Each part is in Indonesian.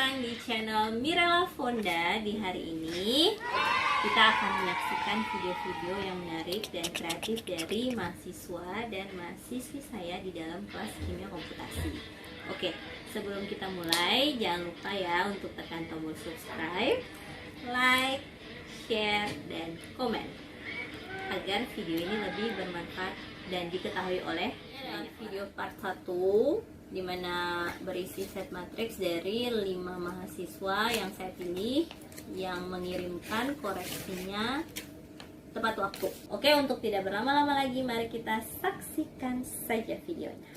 datang di channel Mirella Fonda. Di hari ini kita akan menyaksikan video-video yang menarik dan kreatif dari mahasiswa dan mahasiswi saya di dalam kelas kimia komputasi. Oke, sebelum kita mulai, jangan lupa ya untuk tekan tombol subscribe, like, share, dan komen agar video ini lebih bermanfaat dan diketahui oleh video part 1 dimana berisi set matriks dari 5 mahasiswa yang saya pilih yang mengirimkan koreksinya tepat waktu. Oke, untuk tidak berlama-lama lagi, mari kita saksikan saja videonya.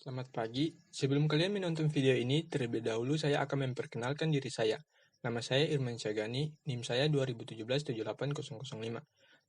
Selamat pagi, sebelum kalian menonton video ini, terlebih dahulu saya akan memperkenalkan diri saya. Nama saya Irman Syagani, NIM saya 2017-78005.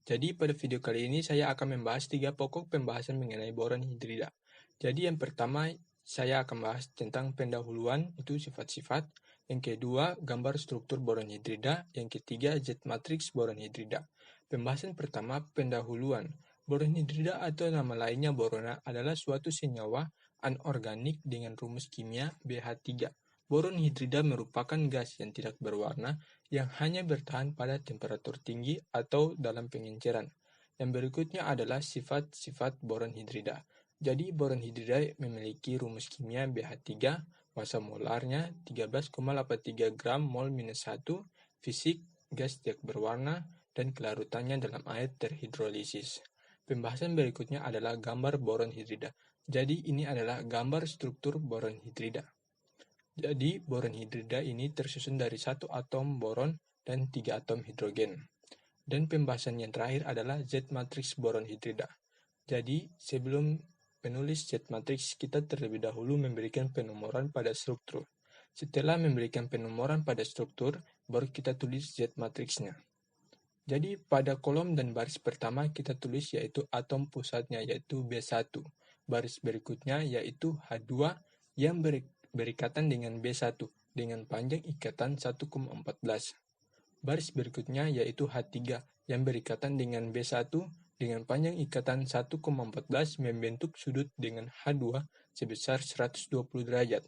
Jadi pada video kali ini saya akan membahas 3 pokok pembahasan mengenai boron hidrida. Jadi yang pertama saya akan bahas tentang pendahuluan, itu sifat-sifat. Yang kedua, gambar struktur boron hidrida. Yang ketiga, jet matriks boron hidrida. Pembahasan pertama, pendahuluan. Boron hidrida atau nama lainnya borona adalah suatu senyawa anorganik dengan rumus kimia BH3. Boron hidrida merupakan gas yang tidak berwarna yang hanya bertahan pada temperatur tinggi atau dalam pengenceran. Yang berikutnya adalah sifat-sifat boron hidrida. Jadi boron hidrida memiliki rumus kimia BH3, massa molarnya 13,83 gram mol minus 1, fisik gas tidak berwarna, dan kelarutannya dalam air terhidrolisis. Pembahasan berikutnya adalah gambar boron hidrida. Jadi ini adalah gambar struktur boron hidrida. Jadi boron hidrida ini tersusun dari 1 atom boron dan 3 atom hidrogen. Dan pembahasan yang terakhir adalah Z matriks boron hidrida. Jadi sebelum menulis Z matriks, kita terlebih dahulu memberikan penomoran pada struktur. Setelah memberikan penomoran pada struktur, baru kita tulis Z matriksnya. Jadi pada kolom dan baris pertama kita tulis yaitu atom pusatnya yaitu B1. Baris berikutnya yaitu H2 yang berikatan dengan B1 dengan panjang ikatan 1,14. Baris berikutnya yaitu H3 yang berikatan dengan B1 dengan panjang ikatan 1,14 membentuk sudut dengan H2 sebesar 120 derajat.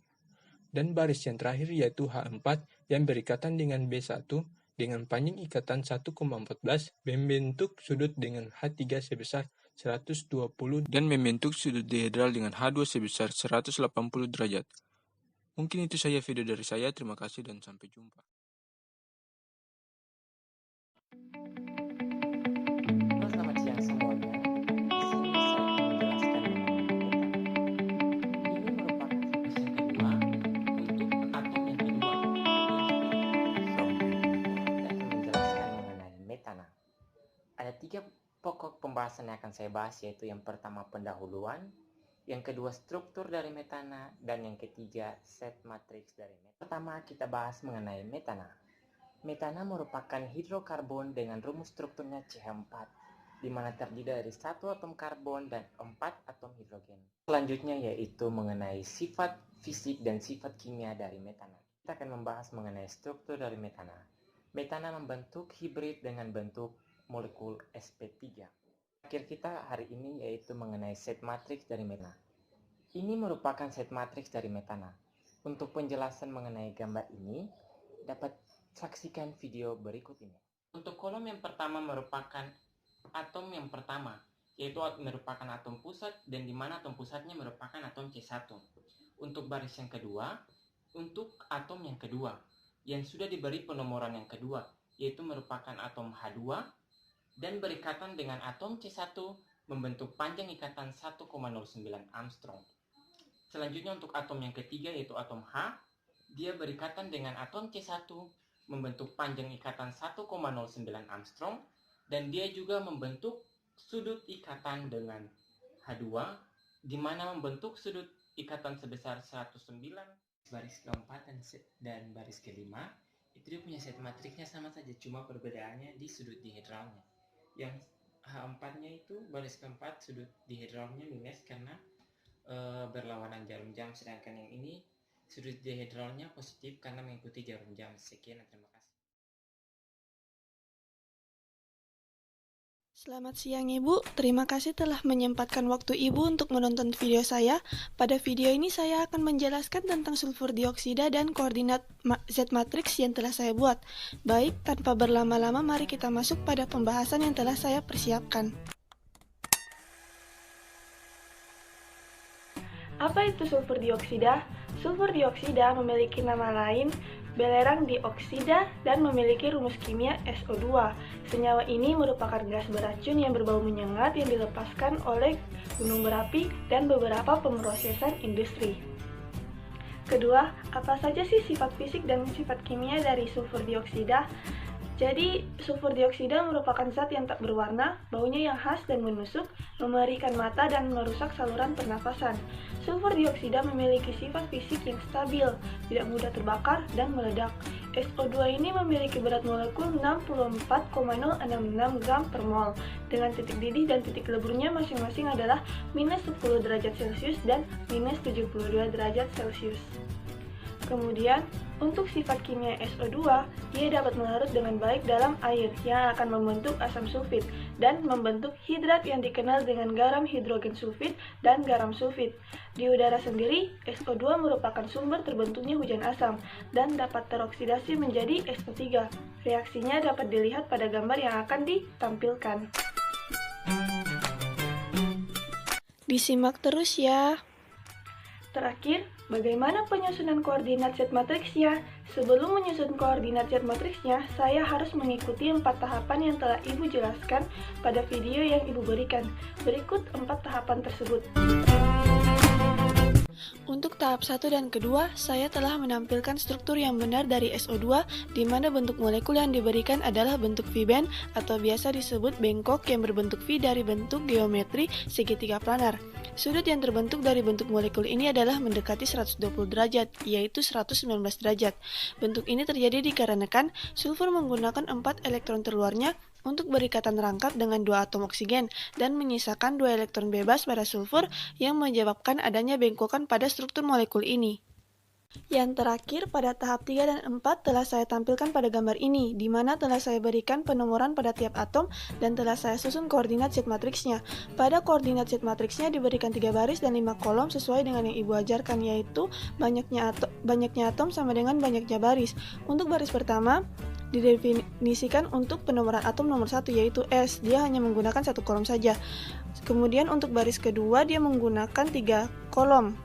Dan baris yang terakhir yaitu H4 yang berikatan dengan B1 dengan panjang ikatan 1,14 membentuk sudut dengan H3 sebesar 120 dan membentuk sudut dihedral dengan H2 sebesar 180 derajat. Mungkin itu saja video dari saya. Terima kasih dan sampai jumpa. Selamat siang semuanya. Di sini saya akan menjelaskan mengenai metana. Ada 3 pokok pembahasan yang akan saya bahas, yaitu yang pertama pendahuluan, yang kedua struktur dari metana, dan yang ketiga set matriks dari metana. Pertama kita bahas mengenai metana. Metana merupakan hidrokarbon dengan rumus strukturnya CH4, di mana terdiri dari 1 atom karbon dan 4 atom hidrogen. Selanjutnya yaitu mengenai sifat fisik dan sifat kimia dari metana. Kita akan membahas mengenai struktur dari metana. Metana membentuk hibrid dengan bentuk molekul sp3. Akhir kita hari ini yaitu mengenai set matriks dari metana. Ini merupakan set matriks dari metana. Untuk penjelasan mengenai gambar ini, dapat saksikan video berikut ini. Untuk kolom yang pertama merupakan atom yang pertama, yaitu merupakan atom pusat dan di mana atom pusatnya merupakan atom C1. Untuk baris yang kedua, untuk atom yang kedua, yang sudah diberi penomoran yang kedua, yaitu merupakan atom H2 dan berikatan dengan atom C1 membentuk panjang ikatan 1,09 Armstrong. Selanjutnya untuk atom yang ketiga yaitu atom H, dia berikatan dengan atom C1 membentuk panjang ikatan 1,09 Armstrong dan dia juga membentuk sudut ikatan dengan H2 di mana membentuk sudut ikatan sebesar 109. Baris keempat dan baris kelima itu dia punya set matriksnya sama saja, cuma perbedaannya di sudut dihedralnya. Yang H4-nya itu baris keempat sudut dihedralnya minus karena berlawanan jarum jam, sedangkan yang ini sudut dihedralnya positif karena mengikuti jarum jam. Sekian dan terima kasih. Selamat siang Ibu, terima kasih telah menyempatkan waktu Ibu untuk menonton video saya. Pada video ini saya akan menjelaskan tentang sulfur dioksida dan koordinat Z-matrix yang telah saya buat. Baik, tanpa berlama-lama mari kita masuk pada pembahasan yang telah saya persiapkan. Apa itu sulfur dioksida? Sulfur dioksida memiliki nama lain belerang dioksida dan memiliki rumus kimia SO2. Senyawa ini merupakan gas beracun yang berbau menyengat yang dilepaskan oleh gunung berapi dan beberapa pemrosesan industri. Kedua, apa saja sih sifat fisik dan sifat kimia dari sulfur dioksida? Jadi, sulfur dioksida merupakan zat yang tak berwarna, baunya yang khas dan menusuk, memerikan mata dan merusak saluran pernafasan. Sulfur dioksida memiliki sifat fisik yang stabil, tidak mudah terbakar dan meledak. SO2 ini memiliki berat molekul 64,066 gram per mol, dengan titik didih dan titik leburnya masing-masing adalah minus 10 derajat Celcius dan minus 72 derajat Celcius. Kemudian, untuk sifat kimia SO2, dia dapat melarut dengan baik dalam air yang akan membentuk asam sulfit dan membentuk hidrat yang dikenal dengan garam hidrogen sulfit dan garam sulfit. Di udara sendiri, SO2 merupakan sumber terbentuknya hujan asam dan dapat teroksidasi menjadi SO3. Reaksinya dapat dilihat pada gambar yang akan ditampilkan. Disimak terus ya. Terakhir, bagaimana penyusunan koordinat Z-matriksnya? Sebelum menyusun koordinat Z-matriksnya, saya harus mengikuti 4 tahapan yang telah Ibu jelaskan pada video yang Ibu berikan. Berikut 4 tahapan tersebut. Untuk tahap 1 dan kedua, saya telah menampilkan struktur yang benar dari SO2, di mana bentuk molekul yang diberikan adalah bentuk V-band atau biasa disebut bengkok yang berbentuk V dari bentuk geometri segitiga planar. Sudut yang terbentuk dari bentuk molekul ini adalah mendekati 120 derajat, yaitu 119 derajat. Bentuk ini terjadi dikarenakan sulfur menggunakan 4 elektron terluarnya untuk berikatan rangkap dengan 2 atom oksigen dan menyisakan 2 elektron bebas pada sulfur yang menyebabkan adanya bengkokan pada struktur molekul ini. Yang terakhir, pada tahap 3 dan 4 telah saya tampilkan pada gambar ini, di mana telah saya berikan penomoran pada tiap atom dan telah saya susun koordinat Z-matriksnya. Pada koordinat Z-matriksnya diberikan 3 baris dan 5 kolom sesuai dengan yang Ibu ajarkan, yaitu banyaknya atom sama dengan banyaknya baris. Untuk baris pertama, didefinisikan untuk penomoran atom nomor 1 yaitu S, dia hanya menggunakan 1 kolom saja. Kemudian untuk baris kedua dia menggunakan 3 kolom.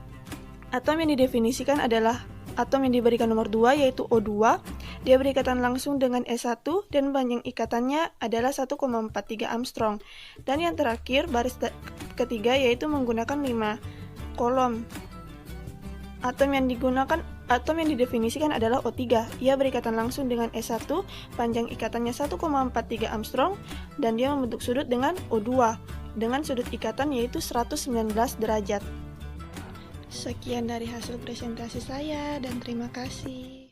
Atom yang didefinisikan adalah atom yang diberikan nomor 2 yaitu O2, dia berikatan langsung dengan S1 dan panjang ikatannya adalah 1,43 Armstrong. Dan yang terakhir baris ketiga yaitu menggunakan 5 kolom. Atom yang didefinisikan adalah O3. Ia berikatan langsung dengan S1, panjang ikatannya 1,43 Armstrong, dan dia membentuk sudut dengan O2, dengan sudut ikatan yaitu 119 derajat. Sekian dari hasil presentasi saya, dan terima kasih.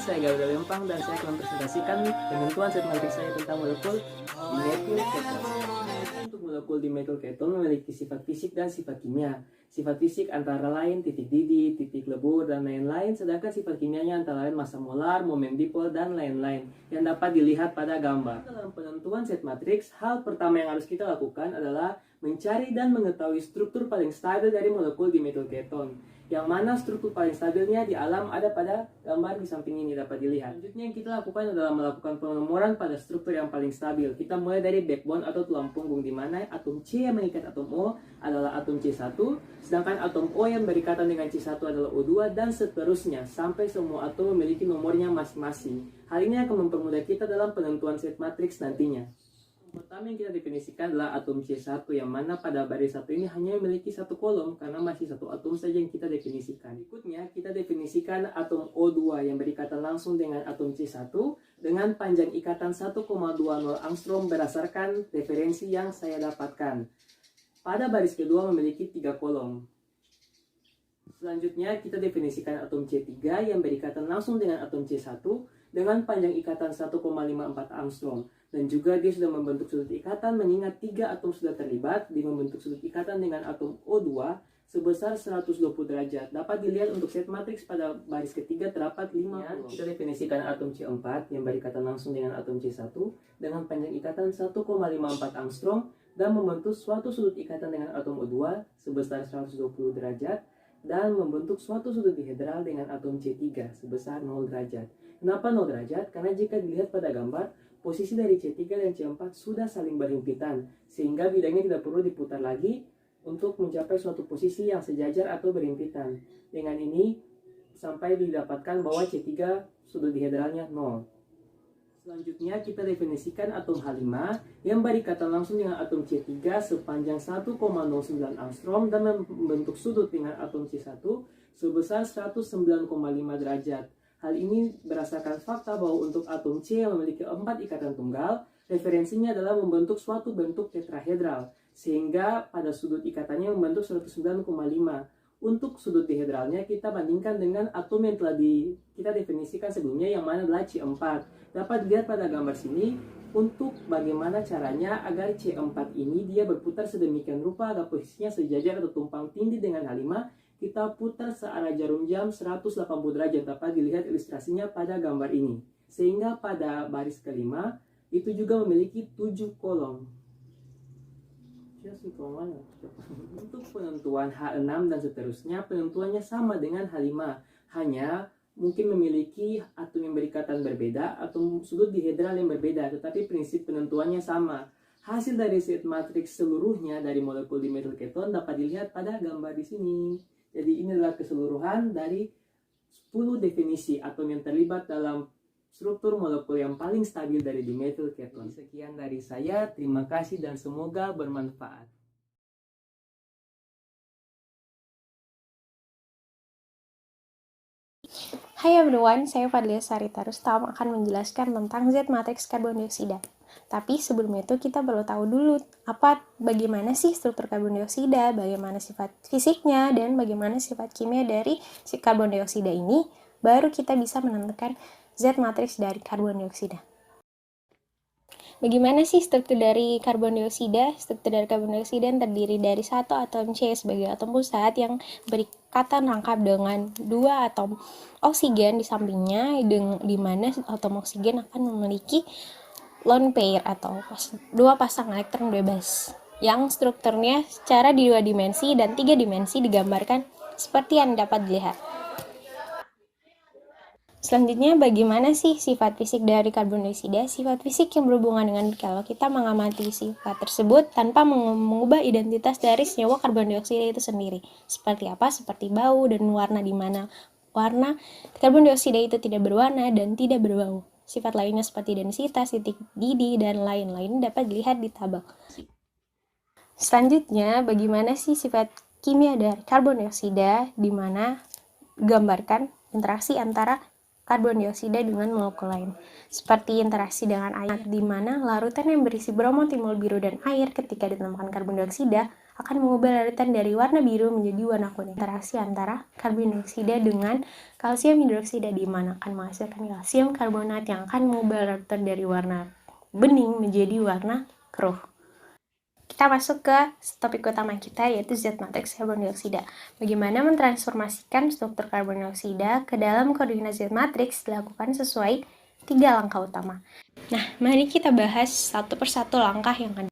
Saya Gabriel Lempang dan saya akan mempresentasikan penentuan Z-matriks saya tentang molekul dimethyl keton. Untuk molekul dimethyl keton memiliki sifat fisik dan sifat kimia. Sifat fisik antara lain titik didih, titik lebur, dan lain-lain, sedangkan sifat kimianya antara lain massa molar, momen dipol, dan lain-lain yang dapat dilihat pada gambar. Dalam penentuan Z-matriks, hal pertama yang harus kita lakukan adalah mencari dan mengetahui struktur paling stabil dari molekul dimethyl keton. Yang mana struktur paling stabilnya di alam ada pada gambar di samping ini dapat dilihat. Selanjutnya yang kita lakukan adalah melakukan penomoran pada struktur yang paling stabil. Kita mulai dari backbone atau tulang punggung, di mana atom C yang mengikat atom O adalah atom C1, sedangkan atom O yang berikatan dengan C1 adalah O2, dan seterusnya sampai semua atom memiliki nomornya masing-masing. Hal ini akan mempermudah kita dalam penentuan Z-matriks nantinya. Pertama yang kita definisikan adalah atom C1, yang mana pada baris 1 ini hanya memiliki 1 kolom karena masih 1 atom saja yang kita definisikan. Berikutnya kita definisikan atom O2 yang berikatan langsung dengan atom C1 dengan panjang ikatan 1,20 Armstrong berdasarkan referensi yang saya dapatkan. Pada baris kedua memiliki 3 kolom. Selanjutnya kita definisikan atom C3 yang berikatan langsung dengan atom C1 dengan panjang ikatan 1,54 Armstrong. Dan juga dia sudah membentuk sudut ikatan mengingat 3 atom sudah terlibat di membentuk sudut ikatan dengan atom O2 sebesar 120 derajat. Dapat dilihat untuk zat matriks pada baris ketiga terdapat 5. Kita definisikan atom C4 yang berikatan langsung dengan atom C1 dengan panjang ikatan 1,54 angstrom dan membentuk suatu sudut ikatan dengan atom O2 sebesar 120 derajat dan membentuk suatu sudut dihedral dengan atom C3 sebesar 0 derajat. Kenapa 0 derajat? Karena jika dilihat pada gambar, posisi dari C3 dan C4 sudah saling berhimpitan, sehingga bidangnya tidak perlu diputar lagi untuk mencapai suatu posisi yang sejajar atau berhimpitan. Dengan ini, sampai didapatkan bahwa C3 sudut dihedralnya 0. Selanjutnya, kita definisikan atom H5 yang berikatan langsung dengan atom C3 sepanjang 1,09 angstrom dan membentuk sudut dengan atom C1 sebesar 109,5 derajat. Hal ini berdasarkan fakta bahwa untuk atom C yang memiliki 4 ikatan tunggal, referensinya adalah membentuk suatu bentuk tetrahedral, sehingga pada sudut ikatannya membentuk 109,5. Untuk sudut dihedralnya kita bandingkan dengan atom yang telah kita definisikan sebelumnya yang mana adalah C4. Dapat dilihat pada gambar sini untuk bagaimana caranya agar C4 ini dia berputar sedemikian rupa agar posisinya sejajar atau tumpang tindih dengan H5. Kita putar searah jarum jam 180 derajat. Dapat dilihat ilustrasinya pada gambar ini. Sehingga pada baris kelima itu juga memiliki 7 kolom. Untuk penentuan H6 dan seterusnya, penentuannya sama dengan H5. Hanya mungkin memiliki atom yang berikatan berbeda atau sudut dihedral yang berbeda, tetapi prinsip penentuannya sama. Hasil dari zat matriks seluruhnya dari molekul dimetil keton dapat dilihat pada gambar di sini. Jadi ini adalah keseluruhan dari 10 definisi atom yang terlibat dalam struktur molekul yang paling stabil dari dimetil keton. Sekian dari saya, terima kasih dan semoga bermanfaat. Hai everyone, saya Fadlia Sarita Rustam akan menjelaskan tentang zat matriks karbon dioksida. Tapi sebelum itu kita perlu tahu dulu bagaimana sih struktur karbon dioksida, bagaimana sifat fisiknya, dan bagaimana sifat kimia dari si karbon dioksida ini, baru kita bisa menentukan zat matriks dari karbon dioksida. Bagaimana sih struktur dari karbon dioksida? Struktur dari karbon dioksida terdiri dari satu atom C sebagai atom pusat yang berikatan rangkap dengan 2 atom oksigen di sampingnya, di mana atom oksigen akan memiliki lone pair atau 2 pasang elektron bebas yang strukturnya secara di 2 dimensi dan 3 dimensi digambarkan seperti yang dapat dilihat. Selanjutnya, bagaimana sih sifat fisik dari karbon dioksida? Sifat fisik yang berhubungan dengan kalau kita mengamati sifat tersebut tanpa mengubah identitas dari senyawa karbon dioksida itu sendiri. Seperti apa? Seperti bau dan warna, di mana warna karbon dioksida itu tidak berwarna dan tidak berbau. Sifat lainnya seperti densitas, titik didih, dan lain-lain dapat dilihat di tabel. Selanjutnya, bagaimana sih sifat kimia dari karbon dioksida, di mana gambarkan interaksi antara karbon dioksida dengan molekul lain, seperti interaksi dengan air, di mana larutan yang berisi bromo, timol biru, dan air ketika ditambahkan karbon dioksida akan mengubah larutan dari warna biru menjadi warna kuning. Interaksi antara karbon dioksida dengan kalsium hidroksida, di mana akan menghasilkan kalsium karbonat yang akan mengubah larutan dari warna bening menjadi warna keruh. Kita masuk ke topik utama kita, yaitu zat matriks karbon dioksida. Bagaimana mentransformasikan struktur karbon dioksida ke dalam koordinat zat matriks dilakukan sesuai 3 langkah utama. Nah, mari kita bahas satu persatu langkah yang ada.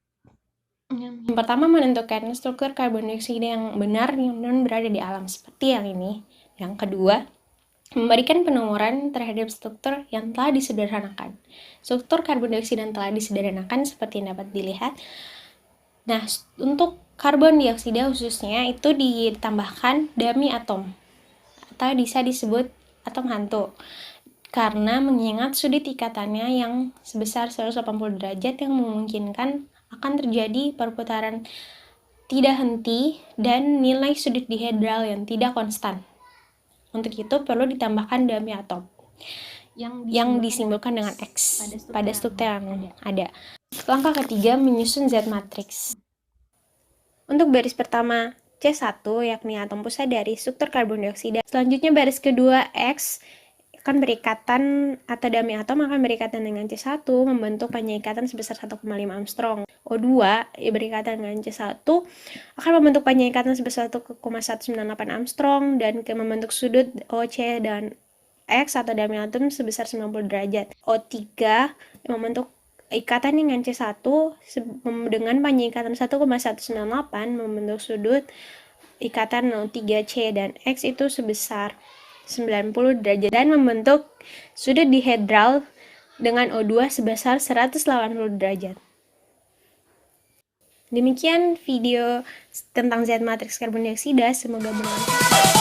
Yang pertama, menentukan struktur karbon dioksida yang benar yang berada di alam seperti yang ini. Yang kedua, memberikan penomoran terhadap struktur yang telah disederhanakan. Struktur karbon dioksida yang telah disederhanakan seperti yang dapat dilihat. Nah, untuk karbon dioksida khususnya itu ditambahkan dummy atom atau bisa disebut atom hantu, karena mengingat sudut ikatannya yang sebesar 180 derajat yang memungkinkan akan terjadi perputaran tidak henti dan nilai sudut dihedral yang tidak konstan. Untuk itu perlu ditambahkan dummy atom yang disimbolkan dengan X pada struktur yang ada. Langkah ketiga, menyusun zat matriks. Untuk baris pertama C1, yakni atom pusat dari struktur karbon dioksida. Selanjutnya baris kedua X, akan berikatan atau dummy atom akan berikatan dengan C1 membentuk penyaikatan sebesar 1,5 Armstrong. O2 berikatan dengan C1 akan membentuk penyaikatan sebesar 1,198 Armstrong dan membentuk sudut OC dan X atau dummy atom sebesar 90 derajat. O3 membentuk ikatan dengan C1 dengan penyaikatan 1,198 membentuk sudut ikatan O3C dan X itu sebesar 90 derajat dan membentuk sudut dihedral dengan O2 sebesar 180 derajat. Demikian video tentang zat matriks karbon dioksida, semoga bermanfaat.